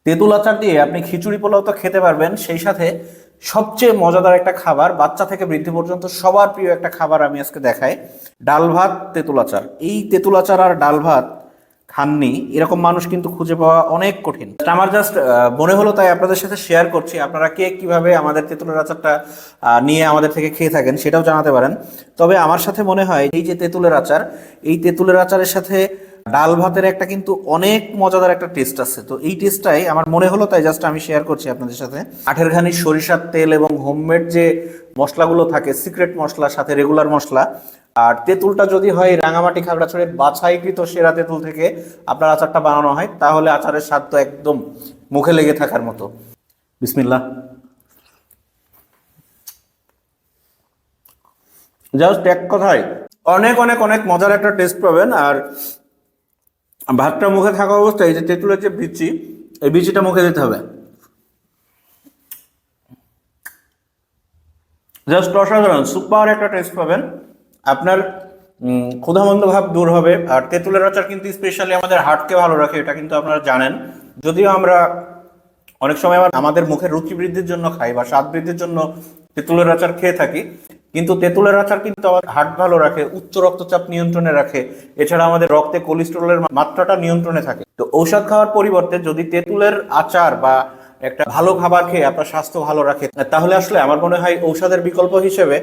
তেঁতুল আচার দিয়ে আপনি খিচুড়ি পোলাও তো খেতে পারবেন, সেই সাথে সবচেয়ে মজাদার একটা খাবার, বাচ্চা থেকে বৃদ্ধি পর্যন্ত সবার প্রিয় একটা খাবার আমি আজকে দেখাই, ডাল ভাত তেঁতুল আচার। এই তেঁতুল আচার আর ডাল ভাত খাননি এরকম মানুষ কিন্তু খুঁজে পাওয়া অনেক কঠিন। আমার জাস্ট মনে হলো তাই আপনাদের সাথে শেয়ার করছি। আপনারা কে কিভাবে আমাদের তেঁতুলের আচারটা নিয়ে আমাদের থেকে খেয়ে থাকেন সেটাও জানাতে পারেন। তবে আমার সাথে মনে হয় এই যে তেঁতুলের আচার, এই তেঁতুলের আচারের সাথে ডাল ভাতের একটা কিন্তু অনেক মজাদার একটা টেস্ট আছে। তো এই টেস্টটাই আমার মনে হলো তাই জাস্ট আমি শেয়ার করছি আপনাদের সাথে। আঠেরখানি সরিষার তেল এবং হোমমেড যে মশলাগুলো থাকে, সিক্রেট মশলা সাথে রেগুলার মশলা, আর তেঁতুলটা যদি হয় রাঙামাটি খাগড়াছড়ির বাছাইকৃত সেরা তেঁতুল থেকে আপনার আচারটা বানানো হয়, তাহলে আচারের স্বাদ তো একদম মুখে লেগে থাকার মতো। বিসমিল্লাহ। জাস্ট এক কথায় অনেক অনেক অনেক মজার একটা টেস্ট পাবেন। আর ভাতটা মুখে থাকা অবস্থায় এই যে তেঁতুলের যে বিচি, এই বিচিটা মুখে দিতে হবে। জাস্ট অসাধারণ, সুপার একটা টেস্ট পাবেন আপনার। ক্ষুধামন্দ ভাব দূর হবে। আর তেঁতুলের আচার কিন্তু স্পেশালি আমাদের হার্টকে ভালো রাখে, এটা কিন্তু আপনারা জানেন। যদিও আমরা অনেক সময় আবার আমাদের মুখের রুচি বৃদ্ধির জন্য খাই বা স্বাদ বৃদ্ধির জন্য তেঁতুলের আচার খেয়ে থাকি, কিন্তু তেঁতুলের আচার কিন্তু আমাদের হার্ট ভালো রাখে, উচ্চ রক্তচাপ নিয়ন্ত্রণে রাখে, এছাড়া আমাদের রক্তে কোলেস্টেরলের মাত্রাটা নিয়ন্ত্রণে থাকে। তো ঔষধ খাওয়ার পরিবর্তে যদি তেঁতুলের আচার বা একটা ভালো খাবার খেয়ে আপনার স্বাস্থ্য ভালো রাখে, তাহলে আসলে আমার মনে হয় ঔষধের বিকল্প হিসেবে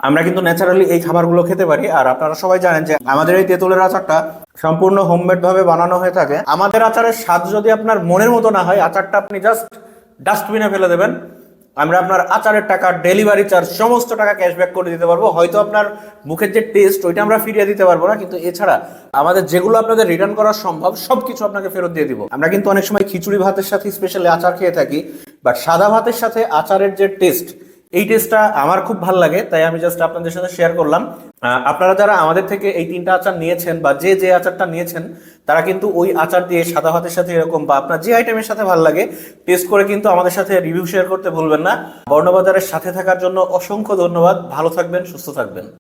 আমরা কিন্তু ন্যাচারালি এই খাবারগুলো খেতে পারি। আর আপনারা সবাই জানেন যে আমাদের এই তেঁতুলের আচারটা সম্পূর্ণ হোমমেড ভাবে বানানো হয়ে থাকে। আমাদের আচারের স্বাদ যদি আপনার মনের মতো না হয়, আচারটা আপনি জাস্ট ডাস্টবিনে ফেলে দেবেন, আমরা আপনার আচারের টাকা, ডেলিভারি চার্জ, সমস্ত টাকা ক্যাশব্যাক করে দিতে পারবো। হয়তো আপনার মুখের যে টেস্ট ওইটা আমরা ফিরিয়ে দিতে পারবো না, কিন্তু এছাড়া আমাদের যেগুলো আপনাদের রিটার্ন করা সম্ভব সবকিছু আপনাকে ফেরত দিয়ে দিব। আমরা কিন্তু অনেক সময় খিচুড়ি ভাতের সাথে স্পেশালি আচার খেয়ে থাকি, বাট সাদা ভাতের সাথে আচারের যে টেস্ট, এই টেস্টটা আমার খুব ভালো লাগে, তাই আমি জাস্ট আপনাদের সাথে শেয়ার করলাম। আপনারা যারা আমাদের থেকে এই তিনটা আচার নিয়েছেন বা যে যে আচারটা নিয়েছেন, তারা কিন্তু ওই আচার দিয়ে সাদা ভাতের সাথে এরকম বা আপনার যে আইটেমের সাথে ভালো লাগে টেস্ট করে কিন্তু আমাদের সাথে রিভিউ শেয়ার করতে ভুলবেন না। বর্ণবাজারের সাথে থাকার জন্য অসংখ্য ধন্যবাদ। ভালো থাকবেন, সুস্থ থাকবেন।